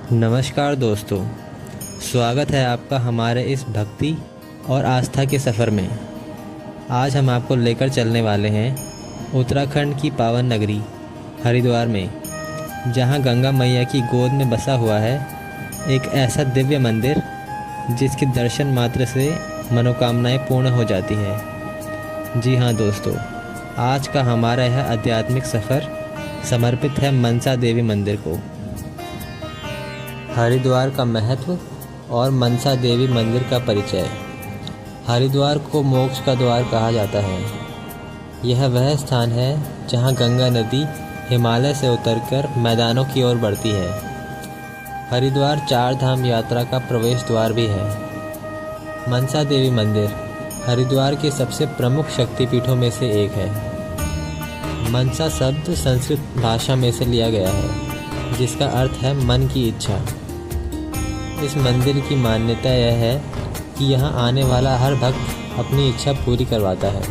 नमस्कार दोस्तों, स्वागत है आपका हमारे इस भक्ति और आस्था के सफ़र में। आज हम आपको लेकर चलने वाले हैं उत्तराखंड की पावन नगरी हरिद्वार में, जहां गंगा मैया की गोद में बसा हुआ है एक ऐसा दिव्य मंदिर जिसके दर्शन मात्र से मनोकामनाएं पूर्ण हो जाती हैं। जी हाँ दोस्तों, आज का हमारा यह आध्यात्मिक सफ़र समर्पित है मनसा देवी मंदिर को। हरिद्वार का महत्व और मनसा देवी मंदिर का परिचय। हरिद्वार को मोक्ष का द्वार कहा जाता है। यह वह स्थान है जहां गंगा नदी हिमालय से उतरकर मैदानों की ओर बढ़ती है। हरिद्वार 4 धाम यात्रा का प्रवेश द्वार भी है। मनसा देवी मंदिर हरिद्वार के सबसे प्रमुख शक्तिपीठों में से एक है। मनसा शब्द संस्कृत भाषा में से लिया गया है, जिसका अर्थ है मन की इच्छा। इस मंदिर की मान्यता यह है कि यहाँ आने वाला हर भक्त अपनी इच्छा पूरी करवाता है।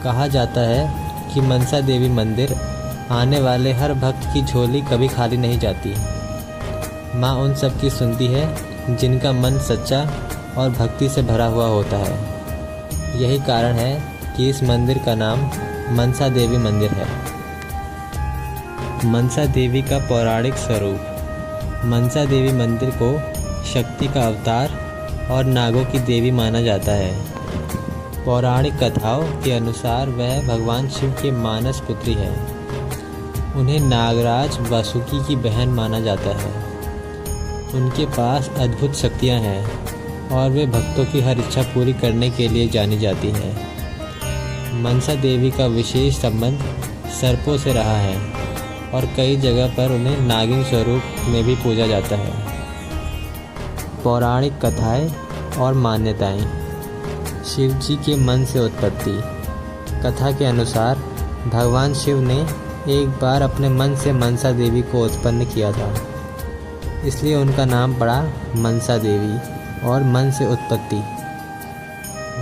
कहा जाता है कि मनसा देवी मंदिर आने वाले हर भक्त की झोली कभी खाली नहीं जाती। माँ उन सब की सुनती है जिनका मन सच्चा और भक्ति से भरा हुआ होता है। यही कारण है कि इस मंदिर का नाम मनसा देवी मंदिर है। मनसा देवी का पौराणिक स्वरूप। मनसा देवी मंदिर को शक्ति का अवतार और नागों की देवी माना जाता है। पौराणिक कथाओं के अनुसार वह भगवान शिव के मानस पुत्री है। उन्हें नागराज वासुकी की बहन माना जाता है। उनके पास अद्भुत शक्तियां हैं और वे भक्तों की हर इच्छा पूरी करने के लिए जानी जाती हैं। मनसा देवी का विशेष संबंध सर्पों से रहा है और कई जगह पर उन्हें नागिन स्वरूप में भी पूजा जाता है। पौराणिक कथाएं और मान्यताएं। शिव जी के मन से उत्पत्ति। कथा के अनुसार भगवान शिव ने एक बार अपने मन से मनसा देवी को उत्पन्न किया था, इसलिए उनका नाम पड़ा मनसा देवी और मन से उत्पत्ति।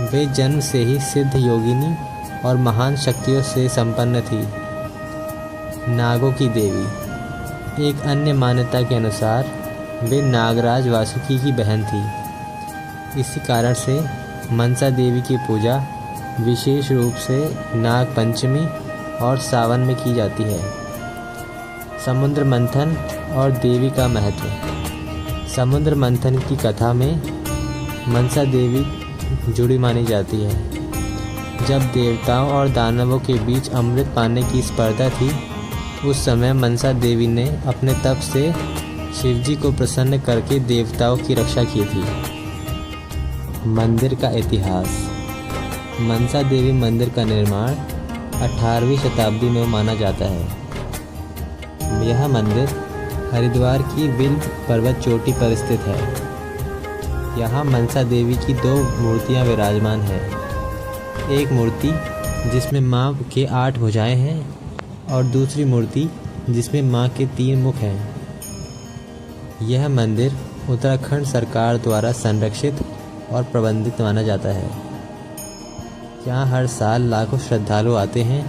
वे जन्म से ही सिद्ध योगिनी और महान शक्तियों से संपन्न थी। नागों की देवी। एक अन्य मान्यता के अनुसार वे नागराज वासुकी की बहन थी। इसी कारण से मनसा देवी की पूजा विशेष रूप से नाग पंचमी और सावन में की जाती है। समुद्र मंथन और देवी का महत्व। समुद्र मंथन की कथा में मनसा देवी जुड़ी मानी जाती है। जब देवताओं और दानवों के बीच अमृत पाने की स्पर्धा थी, उस समय मनसा देवी ने अपने तप से शिवजी को प्रसन्न करके देवताओं की रक्षा की थी। मंदिर का इतिहास। मनसा देवी मंदिर का निर्माण 18वीं शताब्दी में माना जाता है। यह मंदिर हरिद्वार की विंध्य पर्वत चोटी पर स्थित है। यहाँ मनसा देवी की 2 मूर्तियाँ विराजमान हैं। एक मूर्ति जिसमें माँ के 8 भुजाएं हैं और दूसरी मूर्ति जिसमें माँ के 3 मुख हैं। यह मंदिर उत्तराखंड सरकार द्वारा संरक्षित और प्रबंधित माना जाता है। यहाँ हर साल लाखों श्रद्धालु आते हैं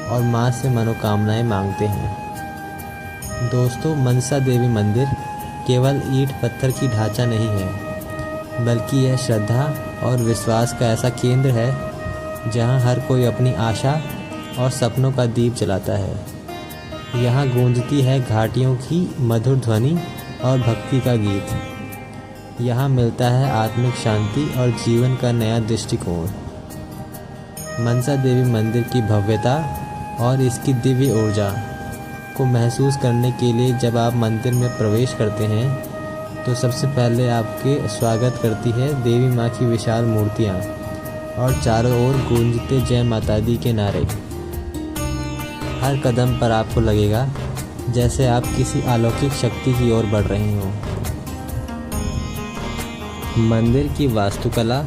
और माँ से मनोकामनाएं मांगते हैं। दोस्तों, मनसा देवी मंदिर केवल ईंट पत्थर की ढांचा नहीं है, बल्कि यह श्रद्धा और विश्वास का ऐसा केंद्र है जहाँ हर कोई अपनी आशा और सपनों का दीप जलाता है। यहाँ गूंजती है घाटियों की मधुर ध्वनि और भक्ति का गीत। यहाँ मिलता है आत्मिक शांति और जीवन का नया दृष्टिकोण। मनसा देवी मंदिर की भव्यता और इसकी दिव्य ऊर्जा को महसूस करने के लिए जब आप मंदिर में प्रवेश करते हैं, तो सबसे पहले आपके स्वागत करती है देवी माँ की विशाल मूर्तियाँ और चारों ओर गूंजते जय माता दी के नारे। हर कदम पर आपको लगेगा जैसे आप किसी अलौकिक शक्ति की ओर बढ़ रहे हों। मंदिर की वास्तुकला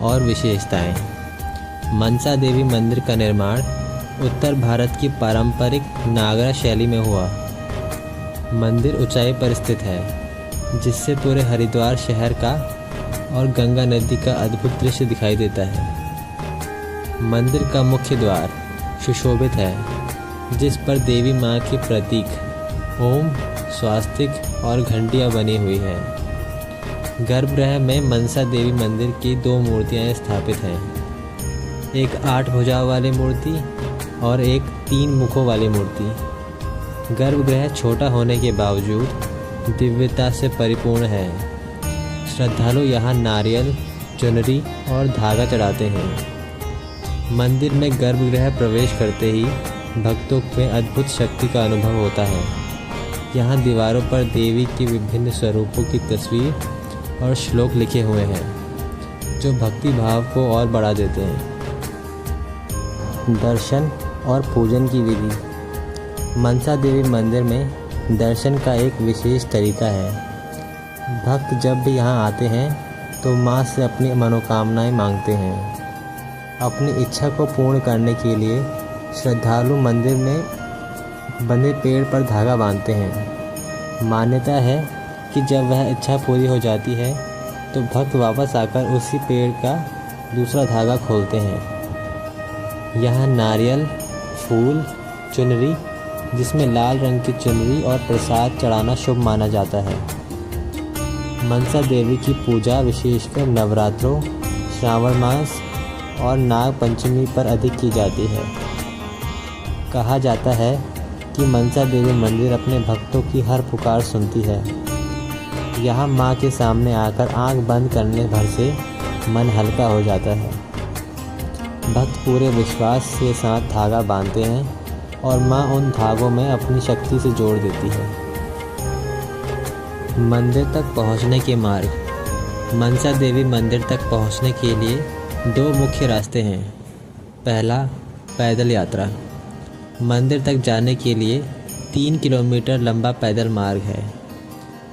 और विशेषताएं। मनसा देवी मंदिर का निर्माण उत्तर भारत की पारंपरिक नागरा शैली में हुआ। मंदिर ऊंचाई पर स्थित है, जिससे पूरे हरिद्वार शहर का और गंगा नदी का अद्भुत दृश्य दिखाई देता है। मंदिर का मुख्य द्वार सुशोभित है, जिस पर देवी माँ के प्रतीक ओम, स्वास्तिक और घंटियाँ बनी हुई है। गर्भगृह में मनसा देवी मंदिर की 2 मूर्तियाँ स्थापित हैं, एक 8 भुजाओं वाली मूर्ति और एक 3 मुखों वाली मूर्ति। गर्भगृह छोटा होने के बावजूद दिव्यता से परिपूर्ण है। श्रद्धालु यहाँ नारियल, चुनरी और धागा चढ़ाते हैं। मंदिर में गर्भगृह प्रवेश करते ही भक्तों में अद्भुत शक्ति का अनुभव होता है। यहाँ दीवारों पर देवी की विभिन्न स्वरूपों की तस्वीर और श्लोक लिखे हुए हैं, जो भक्ति भाव को और बढ़ा देते हैं। दर्शन और पूजन की विधि। मनसा देवी मंदिर में दर्शन का एक विशेष तरीका है। भक्त जब भी यहाँ आते हैं तो माँ से अपनी मनोकामनाएं मांगते हैं। अपनी इच्छा को पूर्ण करने के लिए श्रद्धालु मंदिर में बंधे पेड़ पर धागा बांधते हैं। मान्यता है कि जब वह इच्छा पूरी हो जाती है तो भक्त वापस आकर उसी पेड़ का दूसरा धागा खोलते हैं। यहाँ नारियल, फूल, चुनरी, जिसमें लाल रंग की चुनरी और प्रसाद चढ़ाना शुभ माना जाता है। मनसा देवी की पूजा विशेषकर नवरात्रों, श्रावण मास और नाग पंचमी पर अधिक की जाती है। कहा जाता है कि मनसा देवी मंदिर अपने भक्तों की हर पुकार सुनती है। यहाँ माँ के सामने आकर आंख बंद करने भर से मन हल्का हो जाता है। भक्त पूरे विश्वास के साथ धागा बांधते हैं और माँ उन धागों में अपनी शक्ति से जोड़ देती है। मंदिर तक पहुँचने के मार्ग। मनसा देवी मंदिर तक पहुँचने के लिए 2 मुख्य रास्ते हैं। पहला, पैदल यात्रा। मंदिर तक जाने के लिए 3 किलोमीटर लंबा पैदल मार्ग है।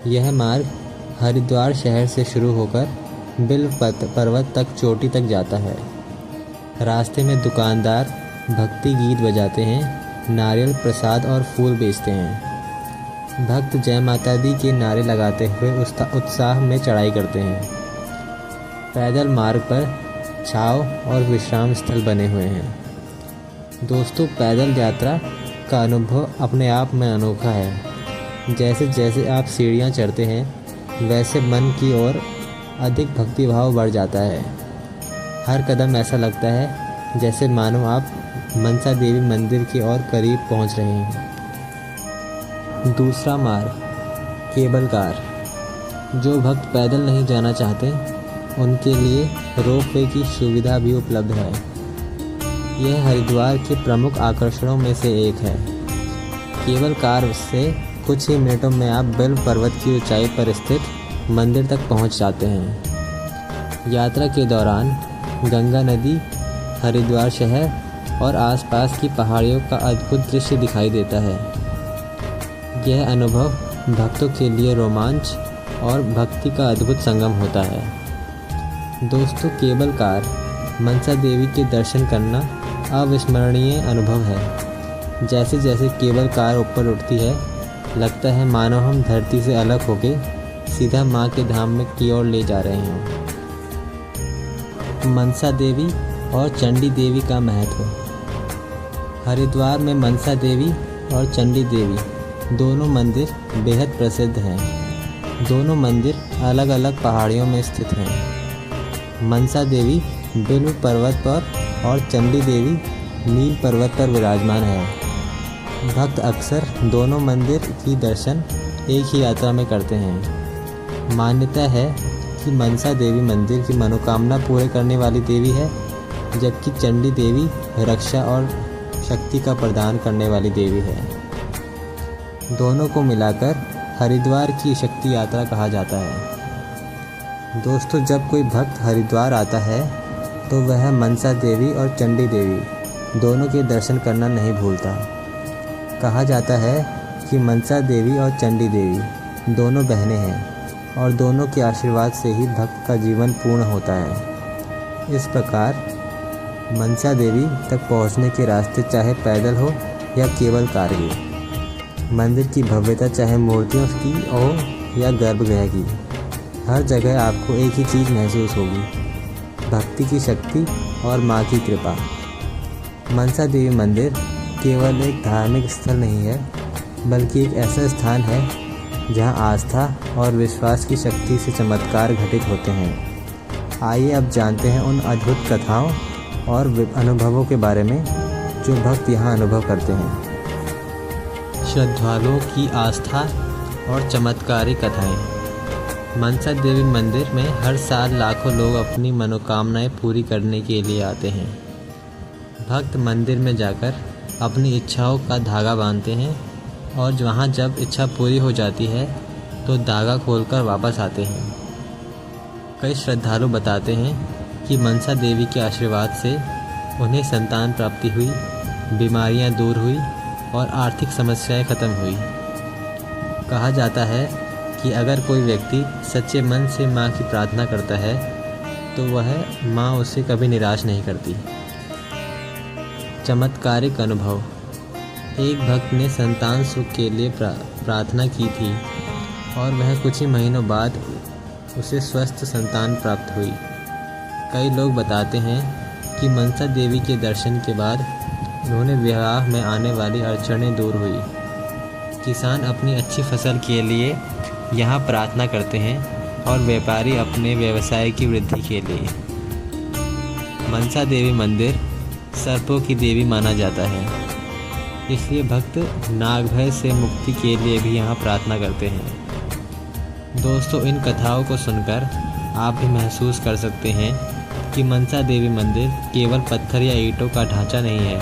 यह मार्ग हरिद्वार शहर से शुरू होकर बिल्व पर्वत तक चोटी तक जाता है। रास्ते में दुकानदार भक्ति गीत बजाते हैं, नारियल, प्रसाद और फूल बेचते हैं। भक्त जय माता दी के नारे लगाते हुए उत्साह में चढ़ाई करते हैं। पैदल मार्ग पर छाव और विश्राम स्थल बने हुए हैं। दोस्तों, पैदल यात्रा का अनुभव अपने आप में अनोखा है। जैसे जैसे आप सीढ़ियाँ चढ़ते हैं वैसे मन की ओर अधिक भक्तिभाव बढ़ जाता है। हर कदम ऐसा लगता है जैसे मानो आप मनसा देवी मंदिर की ओर करीब पहुंच रहे हैं। दूसरा मार्ग, केबल कार। जो भक्त पैदल नहीं जाना चाहते उनके लिए रोपवे की सुविधा भी उपलब्ध है। यह हरिद्वार के प्रमुख आकर्षणों में से एक है। केबल कार से कुछ ही मिनटों में आप बिल्व पर्वत की ऊंचाई पर स्थित मंदिर तक पहुंच जाते हैं। यात्रा के दौरान गंगा नदी, हरिद्वार शहर और आसपास की पहाड़ियों का अद्भुत दृश्य दिखाई देता है। यह अनुभव भक्तों के लिए रोमांच और भक्ति का अद्भुत संगम होता है। दोस्तों, केबल कार मनसा देवी के दर्शन करना अविस्मरणीय अनुभव है। जैसे जैसे केबल कार ऊपर उठती है लगता है मानो हम धरती से अलग होके सीधा माँ के धाम में की ओर ले जा रहे हों। मनसा देवी और चंडी देवी का महत्व। हरिद्वार में मनसा देवी और चंडी देवी दोनों मंदिर बेहद प्रसिद्ध हैं। दोनों मंदिर अलग अलग पहाड़ियों में स्थित हैं। मनसा देवी बिल्व पर्वत पर और चंडी देवी नील पर्वत पर विराजमान है। भक्त अक्सर दोनों मंदिर की दर्शन एक ही यात्रा में करते हैं। मान्यता है कि मनसा देवी मंदिर की मनोकामना पूरे करने वाली देवी है, जबकि चंडी देवी रक्षा और शक्ति का प्रदान करने वाली देवी है। दोनों को मिलाकर हरिद्वार की शक्ति यात्रा कहा जाता है। दोस्तों, जब कोई भक्त हरिद्वार आता है तो वह मनसा देवी और चंडी देवी दोनों के दर्शन करना नहीं भूलता। कहा जाता है कि मनसा देवी और चंडी देवी दोनों बहनें हैं और दोनों के आशीर्वाद से ही भक्त का जीवन पूर्ण होता है। इस प्रकार मनसा देवी तक पहुंचने के रास्ते चाहे पैदल हो या केबल कार की, मंदिर की भव्यता चाहे मूर्तियों की हो या गर्भगृह की, हर जगह आपको एक ही चीज़ महसूस होगी, भक्ति की शक्ति और माँ की कृपा। मनसा देवी मंदिर केवल एक धार्मिक स्थल नहीं है, बल्कि एक ऐसा स्थान है जहां आस्था और विश्वास की शक्ति से चमत्कार घटित होते हैं। आइए अब जानते हैं उन अद्भुत कथाओं और अनुभवों के बारे में जो भक्त यहाँ अनुभव करते हैं। श्रद्धालुओं की आस्था और चमत्कारी कथाएं। मनसा देवी मंदिर में हर साल लाखों लोग अपनी मनोकामनाएं पूरी करने के लिए आते हैं। भक्त मंदिर में जाकर अपनी इच्छाओं का धागा बांधते हैं और वहाँ जब इच्छा पूरी हो जाती है तो धागा खोलकर वापस आते हैं। कई श्रद्धालु बताते हैं कि मनसा देवी के आशीर्वाद से उन्हें संतान प्राप्ति हुई, बीमारियां दूर हुई और आर्थिक समस्याएं खत्म हुई। कहा जाता है कि अगर कोई व्यक्ति सच्चे मन से माँ की प्रार्थना करता है तो वह माँ उसे कभी निराश नहीं करती। चमत्कारिक अनुभव। एक भक्त ने संतान सुख के लिए प्रार्थना की थी और वह कुछ ही महीनों बाद उसे स्वस्थ संतान प्राप्त हुई। कई लोग बताते हैं कि मनसा देवी के दर्शन के बाद उन्होंने विवाह में आने वाली अड़चनें दूर हुई। किसान अपनी अच्छी फसल के लिए यहाँ प्रार्थना करते हैं और व्यापारी अपने व्यवसाय की वृद्धि के लिए। मनसा देवी मंदिर सर्पों की देवी माना जाता है, इसलिए भक्त नागभय से मुक्ति के लिए भी यहाँ प्रार्थना करते हैं। दोस्तों, इन कथाओं को सुनकर आप भी महसूस कर सकते हैं कि मनसा देवी मंदिर केवल पत्थर या ईंटों का ढांचा नहीं है,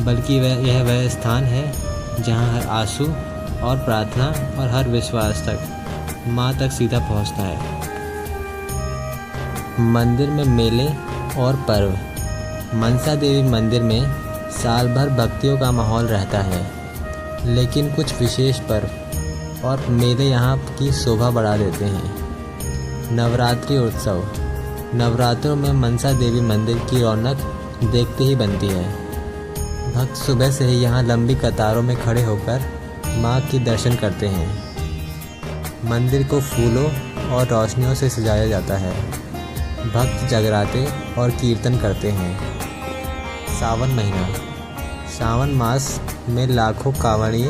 बल्कि यह वह स्थान है जहाँ हर आंसू और प्रार्थना और हर विश्वास तक माँ तक सीधा पहुँचता है। मंदिर में मेले और पर्व। मनसा देवी मंदिर में साल भर भक्तियों का माहौल रहता है, लेकिन कुछ विशेष पर्व और मेले यहाँ की शोभा बढ़ा देते हैं। नवरात्रि उत्सव। नवरात्रों में मनसा देवी मंदिर की रौनक देखते ही बनती है। भक्त सुबह से ही यहाँ लंबी कतारों में खड़े होकर माँ के दर्शन करते हैं। मंदिर को फूलों और रोशनियों से सजाया जाता है। भक्त जगराते और कीर्तन करते हैं। सावन महीना। सावन मास में लाखों कांवड़िए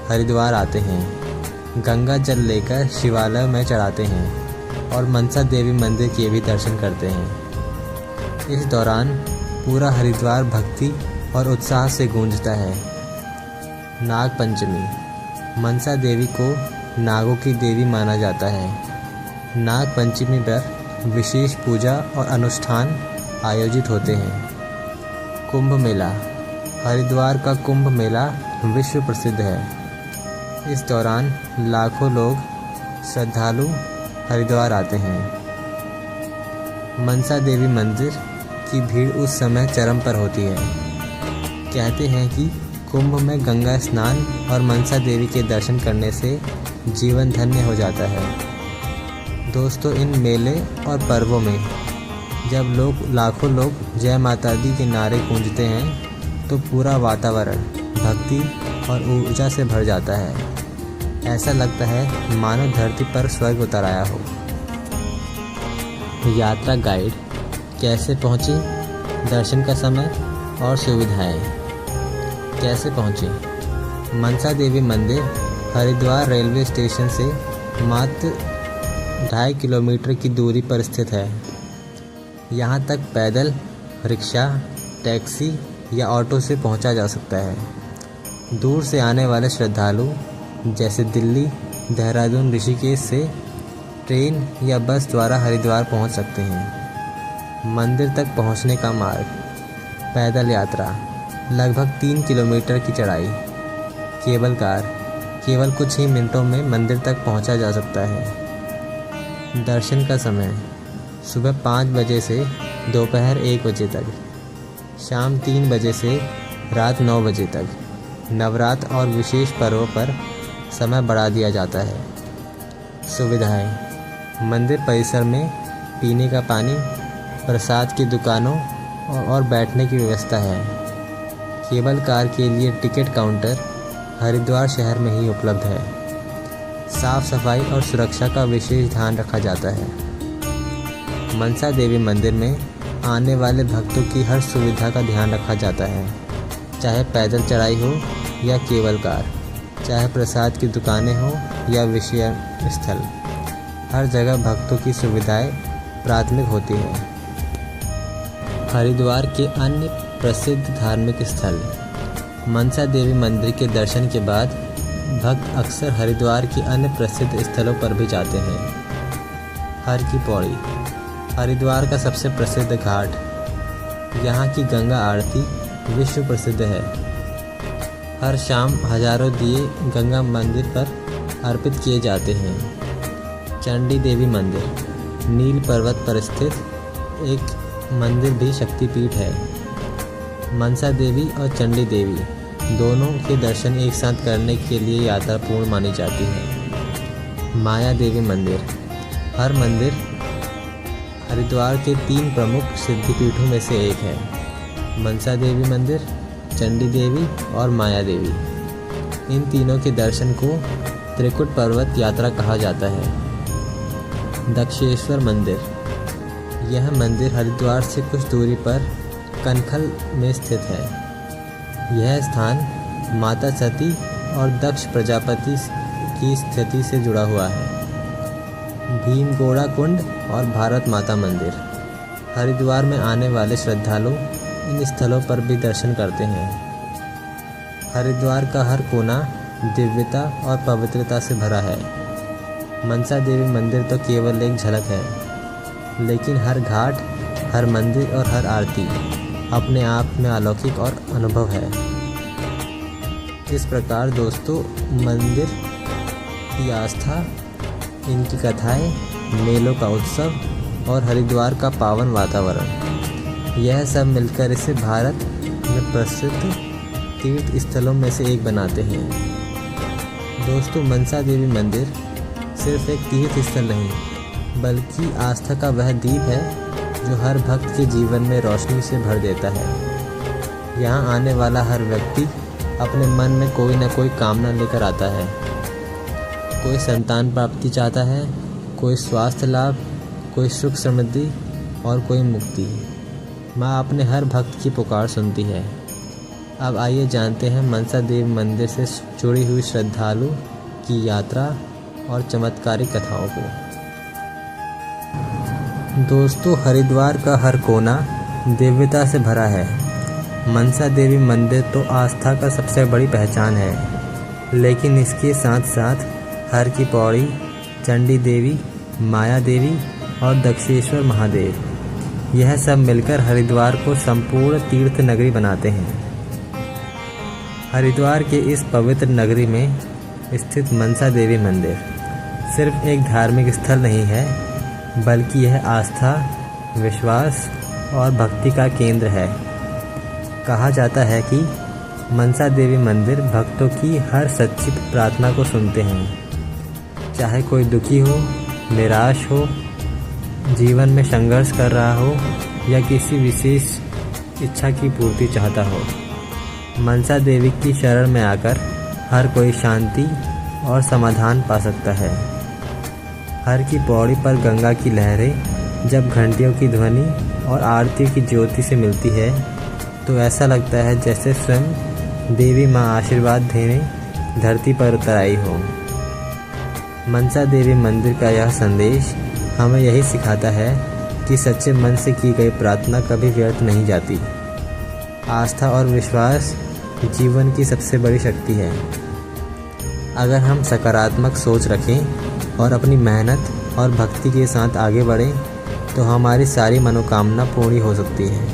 हरिद्वार आते हैं, गंगा जल लेकर शिवालय में चढ़ाते हैं और मनसा देवी मंदिर के भी दर्शन करते हैं। इस दौरान पूरा हरिद्वार भक्ति और उत्साह से गूंजता है। नाग पंचमी। मनसा देवी को नागों की देवी माना जाता है। नाग पंचमी पर विशेष पूजा और अनुष्ठान आयोजित होते हैं। कुंभ मेला। हरिद्वार का कुंभ मेला विश्व प्रसिद्ध है। इस दौरान लाखों लोग श्रद्धालु हरिद्वार आते हैं। मनसा देवी मंदिर की भीड़ उस समय चरम पर होती है। कहते हैं कि कुंभ में गंगा स्नान और मनसा देवी के दर्शन करने से जीवन धन्य हो जाता है। दोस्तों, इन मेले और पर्वों में जब लाखों लोग जय माता दी के नारे गूंजते हैं तो पूरा वातावरण भक्ति और ऊर्जा से भर जाता है। ऐसा लगता है मानो धरती पर स्वर्ग उतर आया हो। यात्रा गाइड। कैसे पहुँचे, दर्शन का समय और सुविधाएं। कैसे पहुँचे। मनसा देवी मंदिर हरिद्वार रेलवे स्टेशन से मात्र 2.5 किलोमीटर की दूरी पर स्थित है। यहाँ तक पैदल, रिक्शा, टैक्सी या ऑटो से पहुँचा जा सकता है। दूर से आने वाले श्रद्धालु जैसे दिल्ली, देहरादून, ऋषिकेश से ट्रेन या बस द्वारा हरिद्वार पहुँच सकते हैं। मंदिर तक पहुँचने का मार्ग। पैदल यात्रा लगभग 3 किलोमीटर की चढ़ाई। केबल कार केवल कुछ ही मिनटों में मंदिर तक पहुँचा जा सकता है। दर्शन का समय सुबह 5 बजे से दोपहर 1 बजे तक, शाम 3 बजे से रात 9 बजे तक। नवरात्र और विशेष पर्वों पर समय बढ़ा दिया जाता है। सुविधाएं। मंदिर परिसर में पीने का पानी, प्रसाद की दुकानों और बैठने की व्यवस्था है। केबल कार के लिए टिकट काउंटर हरिद्वार शहर में ही उपलब्ध है। साफ सफाई और सुरक्षा का विशेष ध्यान रखा जाता है। मनसा देवी मंदिर में आने वाले भक्तों की हर सुविधा का ध्यान रखा जाता है, चाहे पैदल चढ़ाई हो या केबल कार। चाहे प्रसाद की दुकानें हों या विषय स्थल, हर जगह भक्तों की सुविधाएं प्राथमिक होती है। हरिद्वार के अन्य प्रसिद्ध धार्मिक स्थल। मनसा देवी मंदिर के दर्शन के बाद भक्त अक्सर हरिद्वार के अन्य प्रसिद्ध स्थलों पर भी जाते हैं। हर की पौड़ी, हरिद्वार का सबसे प्रसिद्ध घाट। यहाँ की गंगा आरती विश्व प्रसिद्ध है। हर शाम हजारों दिए गंगा मंदिर पर अर्पित किए जाते हैं। चंडी देवी मंदिर, नील पर्वत पर स्थित एक मंदिर भी शक्तिपीठ है। मनसा देवी और चंडी देवी दोनों के दर्शन एक साथ करने के लिए यात्रा पूर्ण मानी जाती है। माया देवी मंदिर, हर मंदिर हरिद्वार के 3 प्रमुख सिद्धिपीठों में से एक है। मनसा देवी मंदिर, चंडी देवी और माया देवी। इन तीनों के दर्शन को त्रिकुट पर्वत यात्रा कहा जाता है। दक्षेश्वर मंदिर, यह मंदिर हरिद्वार से कुछ दूरी पर कनखल में स्थित है। यह स्थान माता सती और दक्ष प्रजापति की स्थिति से जुड़ा हुआ है। भीमगोड़ा कुंड और भारत माता मंदिर, हरिद्वार में आने वाले श्रद्धालु इन स्थलों पर भी दर्शन करते हैं। हरिद्वार का हर कोना दिव्यता और पवित्रता से भरा है। मनसा देवी मंदिर तो केवल एक झलक है, लेकिन हर घाट, हर मंदिर और हर आरती अपने आप में अलौकिक और अनुभव है। इस प्रकार दोस्तों, मंदिर की आस्था, इनकी कथाएं, मेलों का उत्सव और हरिद्वार का पावन वातावरण, यह सब मिलकर इसे भारत में प्रसिद्ध तीर्थ स्थलों में से एक बनाते हैं। दोस्तों, मनसा देवी मंदिर सिर्फ एक तीर्थ स्थल नहीं, बल्कि आस्था का वह दीप है जो हर भक्त के जीवन में रोशनी से भर देता है। यहाँ आने वाला हर व्यक्ति अपने मन में कोई न कोई कामना लेकर आता है। कोई संतान प्राप्ति चाहता है, कोई स्वास्थ्य लाभ, कोई सुख समृद्धि और कोई मुक्ति। माँ अपने हर भक्त की पुकार सुनती है। अब आइए जानते हैं मनसा देवी मंदिर से जुड़ी हुई श्रद्धालु की यात्रा और चमत्कारिक कथाओं को। दोस्तों, हरिद्वार का हर कोना दिव्यता से भरा है। मनसा देवी मंदिर तो आस्था का सबसे बड़ी पहचान है, लेकिन इसके साथ साथ हर की पौड़ी, चंडी देवी, माया देवी और दक्षेश्वर महादेव, यह सब मिलकर हरिद्वार को संपूर्ण तीर्थ नगरी बनाते हैं। हरिद्वार के इस पवित्र नगरी में स्थित मनसा देवी मंदिर सिर्फ एक धार्मिक स्थल नहीं है, बल्कि यह आस्था, विश्वास और भक्ति का केंद्र है। कहा जाता है कि मनसा देवी मंदिर भक्तों की हर सच्ची प्रार्थना को सुनते हैं। चाहे कोई दुखी हो, निराश हो, जीवन में संघर्ष कर रहा हो या किसी विशेष इच्छा की पूर्ति चाहता हो, मनसा देवी की शरण में आकर हर कोई शांति और समाधान पा सकता है। हर की पौड़ी पर गंगा की लहरें जब घंटियों की ध्वनि और आरती की ज्योति से मिलती है, तो ऐसा लगता है जैसे स्वयं देवी माँ आशीर्वाद देने धरती पर उतर आई हो। मनसा देवी मंदिर का यह संदेश हमें यही सिखाता है कि सच्चे मन से की गई प्रार्थना कभी व्यर्थ नहीं जाती। आस्था और विश्वास जीवन की सबसे बड़ी शक्ति है। अगर हम सकारात्मक सोच रखें और अपनी मेहनत और भक्ति के साथ आगे बढ़ें, तो हमारी सारी मनोकामना पूरी हो सकती है।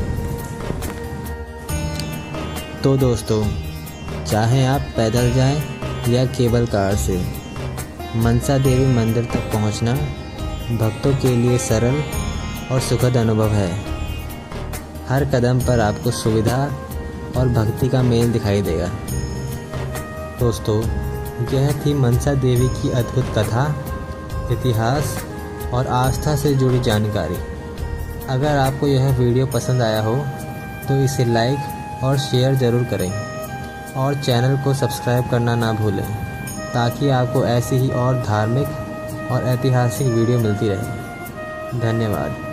तो दोस्तों, चाहे आप पैदल जाएं या केबल कार से, मनसा देवी मंदिर तक पहुंचना भक्तों के लिए सरल और सुखद अनुभव है। हर कदम पर आपको सुविधा और भक्ति का मेल दिखाई देगा। दोस्तों, यह थी मनसा देवी की अद्भुत कथा, इतिहास और आस्था से जुड़ी जानकारी। अगर आपको यह वीडियो पसंद आया हो तो इसे लाइक और शेयर ज़रूर करें और चैनल को सब्सक्राइब करना ना भूलें, ताकि आपको ऐसी ही और धार्मिक और ऐतिहासिक वीडियो मिलती रहे। धन्यवाद।